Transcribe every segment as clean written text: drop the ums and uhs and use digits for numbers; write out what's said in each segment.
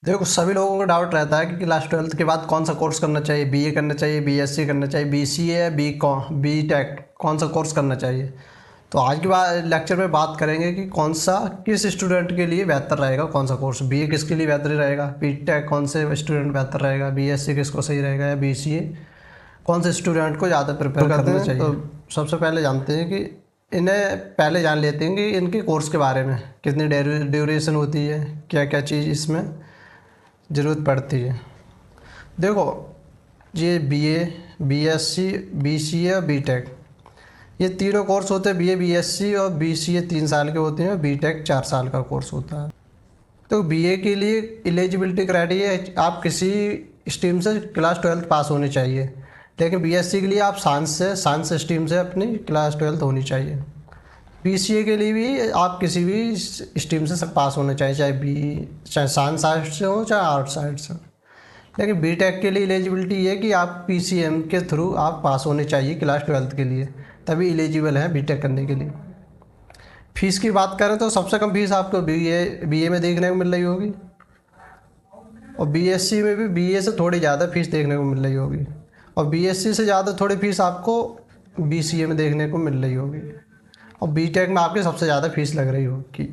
देखो, सभी लोगों को डाउट रहता है कि क्लास 12th के बाद कौन सा कोर्स करना चाहिए, बीए करना चाहिए, बीएससी करना चाहिए, बीसीए या बी टेक, कौन सा कोर्स करना चाहिए। तो आज के बाद लेक्चर में बात करेंगे कि कौन सा किस स्टूडेंट के लिए बेहतर रहेगा, कौन सा कोर्स, बीए किसके लिए बेहतर रहेगा, बी टेक कौन से स्टूडेंट बेहतर रहेगा, बीएससी किसको सही रहेगा, या बीसीए कौन से स्टूडेंट को ज़्यादा प्रिपेयर करना चाहिए। तो सबसे पहले जानते हैं कि इन्हें पहले जान लेते हैं कि इनके कोर्स के बारे में, कितनी ड्यूरेशन होती है, क्या क्या चीज़ इसमें ज़रूरत पड़ती है। देखो, ये बीए, बीएससी, बीसीए और बीटेक, ये तीनों कोर्स होते हैं। बीए, बीएससी और बीसीए 3 साल के होते हैं, बीटेक 4 साल का कोर्स होता है। तो बीए के लिए एलिजिबिलिटी क्राइटेरिया, आप किसी स्ट्रीम से क्लास 12th पास होनी चाहिए। लेकिन बीएससी के लिए आप साइंस स्ट्रीम से अपनी क्लास 12th होनी चाहिए। बीसीए के लिए भी आप किसी भी स्ट्रीम से सब पास होने चाहिए, चाहे साइंस साइड से हो चाहे आर्ट साइड से। लेकिन बीटेक के लिए एलिजिबिलिटी ये है कि आप पीसीएम के थ्रू आप पास होने चाहिए क्लास 12th के लिए, तभी एलिजिबल है बीटेक करने के लिए। फीस की बात करें तो सबसे कम फीस आपको बीए में देखने को मिल रही होगी, और बीएससी में भी बीए से थोड़ी ज़्यादा फीस देखने को मिल रही होगी, और बीएससी से ज़्यादा थोड़ी फीस आपको बीसीए में देखने को मिल रही होगी, और बीटेक में आपकी सबसे ज़्यादा फीस लग रही होगी।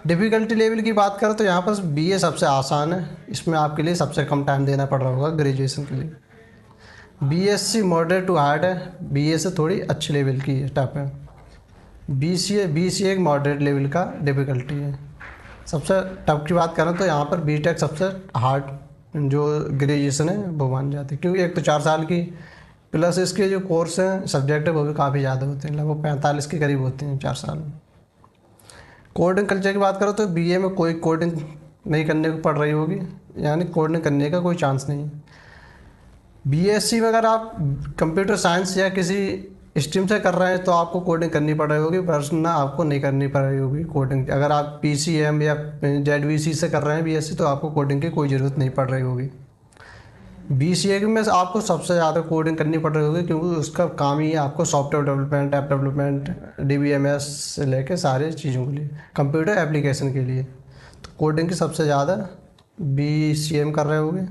डिफ़िकल्टी लेवल की बात करें तो यहाँ पर बीए सबसे आसान है, इसमें आपके लिए सबसे कम टाइम देना पड़ रहा होगा ग्रेजुएशन के लिए। बीएससी मॉडरेट टू हार्ड है, बीए से थोड़ी अच्छी लेवल की है, टफ है। बीसीए एक मॉडरेट लेवल का डिफ़िकल्टी है। सबसे टफ की बात करें तो यहाँ पर बीटेक सबसे हार्ड जो ग्रेजुएशन है वो मान जाती है, क्योंकि एक तो 4 साल की, प्लस इसके जो कोर्स हैं सब्जेक्ट है वो भी काफ़ी ज़्यादा होते हैं, लगभग 45 के करीब होते हैं 4 साल में। कोडिंग कल्चर की बात करो तो बीए में कोई कोडिंग नहीं करने को पड़ रही होगी, यानी कोडिंग करने का कोई चांस नहीं है। बीएससी में अगर आप कंप्यूटर साइंस या किसी स्ट्रीम से कर रहे हैं तो आपको कोडिंग करनी पड़ रही होगी, वरना आपको नहीं करनी पड़ रही होगी कोडिंग। अगर आप पीसीएम या जेडवीसी से कर रहे हैं बीएससी तो आपको कोडिंग की कोई ज़रूरत नहीं पड़ रही होगी। बीसीए में आपको सबसे ज़्यादा कोडिंग करनी पड़ रही होगी, क्योंकि उसका काम ही है आपको software development, app development, DBMS से लेके सारे चीज़ों के लिए, कंप्यूटर एप्लीकेशन के लिए तो कोडिंग की सबसे ज़्यादा बीसीए में कर रहे होगे।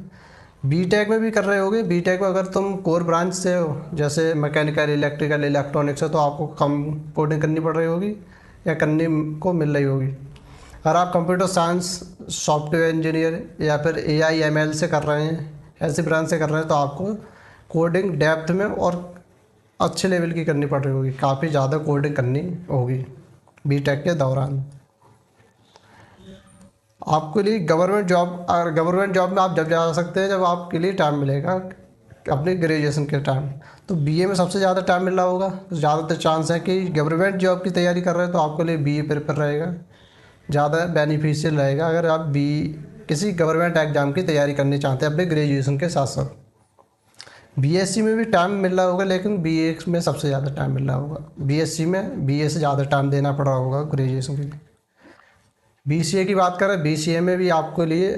बीटेक में भी कर रहे होगे। बीटेक में अगर तुम कोर ब्रांच से हो, जैसे मैकेनिकल, इलेक्ट्रिकल, इलेक्ट्रॉनिक्स है, तो आपको कम कोडिंग करनी पड़ रही होगी या करने को मिल रही होगी। अगर आप कंप्यूटर साइंस, सॉफ्टवेयर इंजीनियर या फिर एआई एमएल से कर रहे हैं, ऐसी ब्रांच से कर रहे हैं, तो आपको कोडिंग डेप्थ में और अच्छे लेवल की करनी पड़ रही होगी, काफ़ी ज़्यादा कोडिंग करनी होगी बीटेक के दौरान। आपके लिए गवर्नमेंट जॉब, और गवर्नमेंट जॉब में आप जब जा सकते हैं जब आपके लिए टाइम मिलेगा अपने ग्रेजुएशन के टाइम। तो बीए में सबसे ज़्यादा टाइम मिल रहा होगा, तो ज़्यादातर चांस है कि गवर्नमेंट जॉब की तैयारी कर रहे हैं तो आपके लिए बीए प्रेफर रहेगा, ज़्यादा बेनिफिशियल रहेगा अगर आप किसी गवर्नमेंट एग्ज़ाम की तैयारी करनी चाहते हैं अपने ग्रेजुएशन के साथ साथ। बीएससी में भी टाइम मिल रहा होगा, लेकिन बीए में सबसे ज़्यादा टाइम मिल रहा होगा। बीएससी में बीए से ज़्यादा टाइम देना पड़ रहा होगा ग्रेजुएशन के लिए। बीसीए की बात करें, बीसीए में भी आपके लिए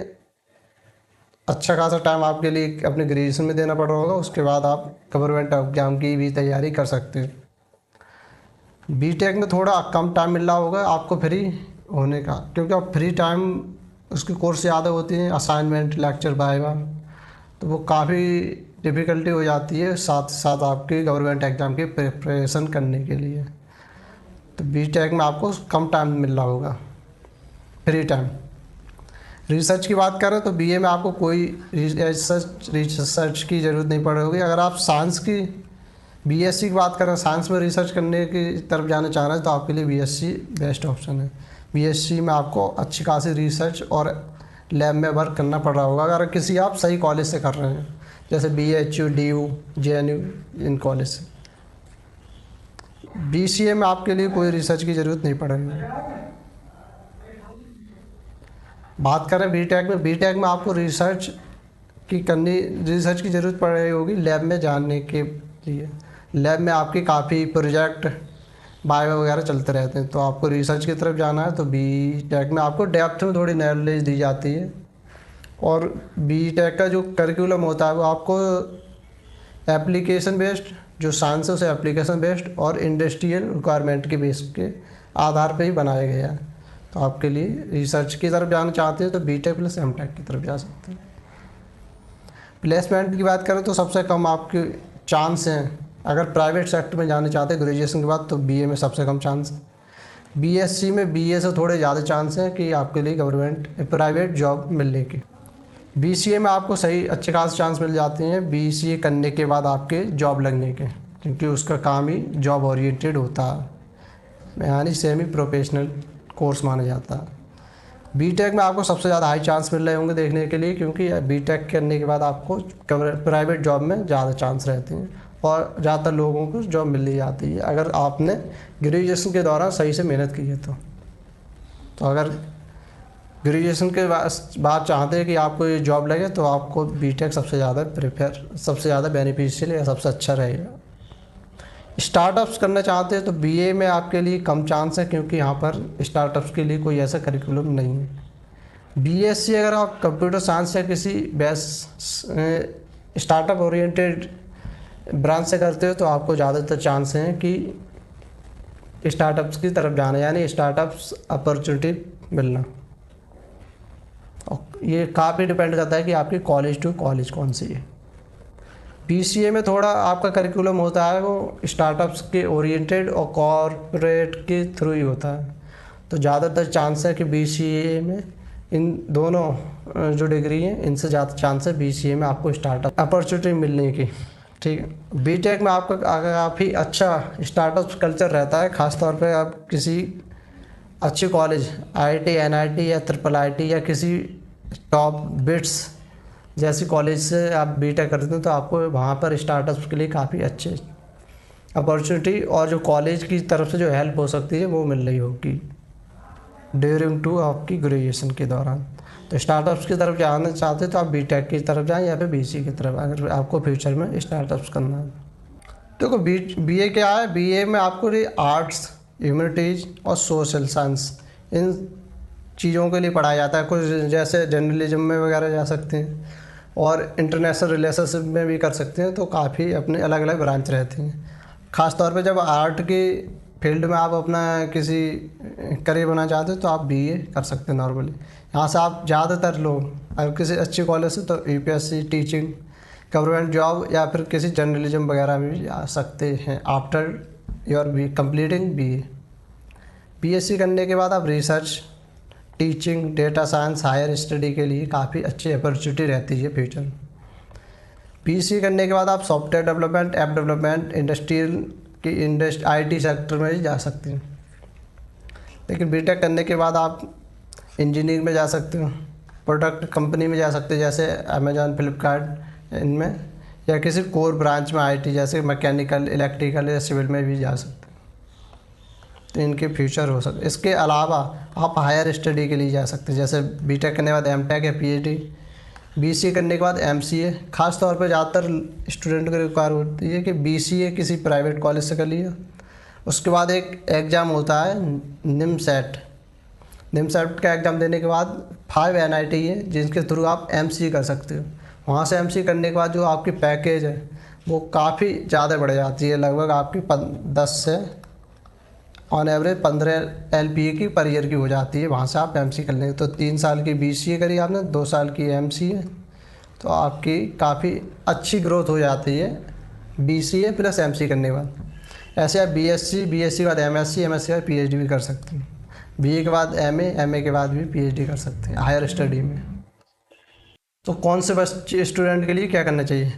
अच्छा खासा टाइम आपके लिए अपने ग्रेजुएशन में देना पड़ रहा होगा, उसके बाद आप गवर्नमेंट एग्जाम की भी तैयारी कर सकते हैं। बीटेक में थोड़ा कम टाइम मिल रहा होगा आपको फ्री होने का, क्योंकि अब फ्री टाइम उसकी कोर्स ज़्यादा होती हैं, असाइनमेंट, लेक्चर, वाइवा, तो वो काफ़ी डिफ़िकल्टी हो जाती है साथ साथ आपकी गवर्नमेंट एग्ज़ाम की प्रिपरेशन करने के लिए। तो बीटेक में आपको कम टाइम मिल रहा होगा फ्री टाइम। रिसर्च की बात करें तो बीए में आपको कोई रिसर्च की ज़रूरत नहीं पड़ रही होगी। अगर आप साइंस की, बीएससी की बात करें, साइंस में रिसर्च करने की तरफ जाना चाह रहे हैं तो आपके लिए बीएससी बेस्ट ऑप्शन है। बीएससी में आपको अच्छी खासी रिसर्च और लैब में वर्क करना पड़ रहा होगा, अगर किसी आप सही कॉलेज से कर रहे हैं, जैसे BHU, DU, JNU, in college से। बीसीए में आपके लिए कोई रिसर्च की ज़रूरत नहीं पड़ेगी। बात करें बीटेक में, बीटेक में आपको रिसर्च की ज़रूरत पड़ रही होगी लैब में जाने के लिए। लैब में आपके काफ़ी प्रोजेक्ट, बायो वगैरह चलते रहते हैं, तो आपको रिसर्च की तरफ जाना है तो बीटेक में आपको डेप्थ में थोड़ी नॉलेज दी जाती है। और बीटेक का जो करिकुलम होता है वो आपको एप्लीकेशन बेस्ड, जो साइंस है उसे एप्लीकेशन बेस्ड और इंडस्ट्रियल रिक्वायरमेंट के बेस के आधार पर ही बनाया गया है। तो आपके लिए रिसर्च की तरफ जाना चाहते हैं तो बीटेक प्लस एमटेक की तरफ जा सकते हैं। प्लेसमेंट की बात करें तो सबसे कम आपके चांस हैं, अगर प्राइवेट सेक्टर में जाना चाहते हैं ग्रेजुएशन के बाद तो बीए में सबसे कम चांस है। बीएससी में बीए से थोड़े ज़्यादा चांस हैं कि आपके लिए गवर्नमेंट प्राइवेट जॉब मिलने की। बीसीए में आपको सही अच्छे खास चांस मिल जाते हैं बीसीए करने के बाद आपके जॉब लगने के, क्योंकि उसका काम ही जॉब ओरिएंटेड होता है, यानी सेमी प्रोफेशनल कोर्स माना जाता है। बीटेक में आपको सबसे ज़्यादा हाई चांस मिल रहे होंगे देखने के लिए, क्योंकि बीटेक करने के बाद आपको प्राइवेट जॉब में ज़्यादा चांस रहते हैं और ज़्यादातर लोगों को जॉब मिल ही जाती है अगर आपने ग्रेजुएशन के दौरान सही से मेहनत की है तो अगर ग्रेजुएशन के बाद चाहते हैं कि आपको ये जॉब लगे तो आपको बीटेक सबसे ज़्यादा बेनिफिशियल या सबसे अच्छा रहेगा। स्टार्टअप्स करना चाहते हैं तो बीए में आपके लिए कम चांस है, क्योंकि यहाँ पर स्टार्टअप्स के लिए कोई ऐसा करिकुलम नहीं है। बीएससी अगर आप कंप्यूटर साइंस या किसी स्टार्टअप ओरिएंटेड ब्रांच से करते हो तो आपको ज़्यादातर चांस हैं कि स्टार्टअप्स की तरफ जाना, यानी स्टार्टअप्स अपॉर्चुनिटी मिलना। और ये काफ़ी डिपेंड करता है कि आपकी कॉलेज टू कॉलेज कौन सी है। बीसीए में थोड़ा आपका करिकुलम होता है वो स्टार्टअप्स के ओरिएंटेड और कॉरपोरेट के थ्रू ही होता है, तो ज़्यादातर चांस है कि बीसीए में इन दोनों जो डिग्री हैं इनसे ज़्यादा चांस है बीसीए में आपको स्टार्टअप अपॉर्चुनिटी मिलने की। ठीक है, बीटेक में आपका काफ़ी अच्छा स्टार्टअप कल्चर रहता है, ख़ासतौर पे आप किसी अच्छे कॉलेज आईआईटी, एनआईटी या ट्रिपल आईटी या किसी टॉप बिट्स जैसी कॉलेज से आप बीटेक करते हैं तो आपको वहाँ पर स्टार्टअप्स के लिए काफ़ी अच्छे अपॉर्चुनिटी और जो कॉलेज की तरफ से जो हेल्प हो सकती है वो मिल रही होगी ड्यूरिंग टू आपकी ग्रेजुएशन के दौरान। तो स्टार्टअप्स की तरफ जाना चाहते हैं तो आप बीटेक की तरफ जाएं या फिर बीसी की तरफ, अगर आपको फ्यूचर में स्टार्टअप्स करना है। देखो बीए क्या है, बीए में आपको आर्ट्स, ह्यूमैनिटीज़ और सोशल साइंस इन चीज़ों के लिए पढ़ाया जाता है। कुछ जैसे जर्नलिज्म में वगैरह जा सकते हैं और इंटरनेशनल रिलेशनशिप में भी कर सकते हैं, तो काफ़ी अपने अलग अलग ब्रांच रहती हैं। ख़ास तौर पे जब आर्ट की फील्ड में आप अपना किसी करियर बनाना चाहते हो तो आप बीए कर सकते हैं नॉर्मली। यहाँ से आप ज़्यादातर लोग अगर किसी अच्छे कॉलेज से तो यूपीएससी, टीचिंग, गवर्नमेंट जॉब या फिर किसी जर्नलिज्म वगैरह में भी जा सकते हैं after your completing BA. BSc करने के बाद आप research, teaching, data science, higher study के लिए काफ़ी अच्छी अपॉर्चुनिटी रहती है फ्यूचर में। बीएससी करने के बाद आप software development, app development, IT sector में ही जा सकते हैं। लेकिन बीटेक करने के बाद आप इंजीनियरिंग में जा सकते हो, प्रोडक्ट कंपनी में जा सकते हैं जैसे अमेजॉन, फ्लिपकार्ट इनमें, या किसी कोर ब्रांच में आईटी जैसे मैकेनिकल, इलेक्ट्रिकल या सिविल में भी जा सकते हैं, तो इनके फ्यूचर हो सकते। इसके अलावा आप हायर स्टडी के लिए जा सकते हैं, जैसे बीटेक करने के बाद एमटेक या पीएचडी, बीसीए करने के बाद एमसीए। ख़ास तौर पर ज़्यादातर स्टूडेंट को रिक्वायर होती है कि बीसीए किसी प्राइवेट कॉलेज से कर लिया, उसके बाद एक एग्ज़ाम होता है निमसेट। निमसेट का एग्ज़ाम देने के बाद 5 एनआईटी है जिनके थ्रू आप एमसीए कर सकते हो। वहाँ से एमसीए करने के बाद जो आपकी पैकेज है वो काफ़ी ज़्यादा बढ़ जाती है, लगभग आपकी 10 से ऑन एवरेज 15 एलपीए की पर ईयर की हो जाती है। वहाँ से आप एमसीए कर लेंगे तो 3 साल की बीसीए करी आपने, 2 साल की एमसीए, तो आपकी काफ़ी अच्छी ग्रोथ हो जाती है बीसीए प्लस एमसीए करने के बाद। ऐसे आप बीएससी के बाद एमएससी के बाद पीएचडी भी कर सकते हैं, बीए के बाद एमए के बाद भी पीएचडी कर सकते हैं हायर स्टडी में। तो कौन से बच्चे स्टूडेंट के लिए क्या करना चाहिए?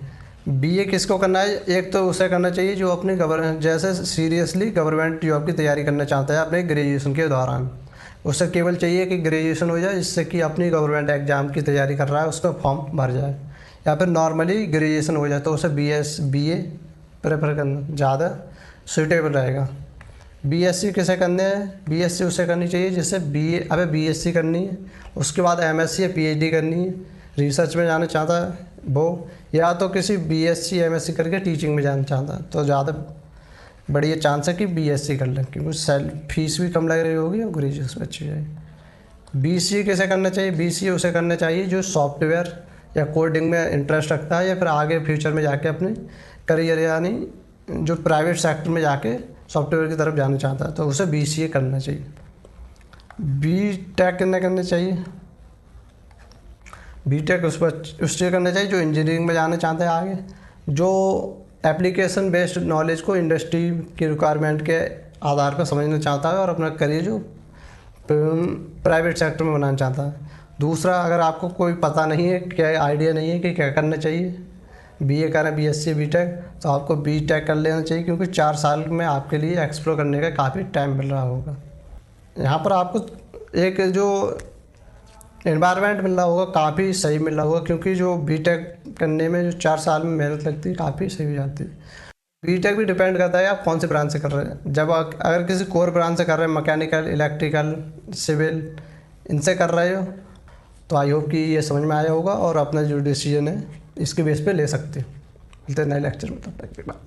बीए किसको करना है? एक तो उसे करना चाहिए जो अपने जैसे सीरियसली गवर्नमेंट जॉब की तैयारी करना चाहता है अपने ग्रेजुएशन के दौरान। उसे केवल चाहिए कि ग्रेजुएशन हो जाए, जिससे कि अपनी गवर्नमेंट एग्ज़ाम की तैयारी कर रहा है उसका फॉर्म भर जाए, या फिर नॉर्मली ग्रेजुएशन हो जाए तो उसे बीए प्रेफर करना ज़्यादा सूटेबल रहेगा। बीएससी किसे करने हैं? बीएससी उसे करनी चाहिए जिससे बीएससी करनी है, उसके बाद एमएससी या पीएचडी करनी है, रिसर्च में जाना चाहता है वो, या तो किसी बीएससी एमएससी करके टीचिंग में जाना चाहता है, तो ज़्यादा बढ़िया चांस है कि बीएससी कर लें, क्योंकि फीस भी कम लग रही होगी और ग्रेजुएशन अच्छी जाएगी। बीसीए कैसे करना चाहिए? बीसीए उसे करना चाहिए जो सॉफ्टवेयर या कोडिंग में इंटरेस्ट रखता है, या फिर आगे फ्यूचर में जाके अपने करियर यानी जो प्राइवेट सेक्टर में जाके सॉफ्टवेयर की तरफ जाना चाहता है, तो उसे बीसीए करना चाहिए। बी टेक करने चाहिए, बी टेक उससे करना चाहिए जो इंजीनियरिंग में जाना चाहते हैं आगे, जो एप्लीकेशन बेस्ड नॉलेज को इंडस्ट्री की रिक्वायरमेंट के आधार पर समझना चाहता है और अपना करियर जो प्राइवेट सेक्टर में बनाना चाहता है। दूसरा, अगर आपको कोई पता नहीं है, क्या आइडिया नहीं है कि क्या करना चाहिए, बीए करें, बीएससी, बीटेक, तो आपको बीटेक कर लेना चाहिए, क्योंकि 4 साल में आपके लिए एक्सप्लोर करने का काफ़ी टाइम मिल रहा होगा। यहाँ पर आपको एक जो एनवायरनमेंट मिल रहा होगा काफ़ी सही मिल रहा होगा, क्योंकि जो बीटेक करने में जो 4 साल में मेहनत लगती है काफ़ी सही हो जाती है। बीटेक भी डिपेंड करता है आप कौन से ब्रांच से कर रहे हैं। जब अगर किसी कोर ब्रांच से कर रहे हैं, मैकेनिकल, इलेक्ट्रिकल, सिविल, इनसे कर रहे हो, तो आई होप कि ये समझ में आया होगा और अपना जो डिसीजन है इसके बेस पे ले सकते हो। मिलते हैं नए लेक्चर में, तब तक के बाद।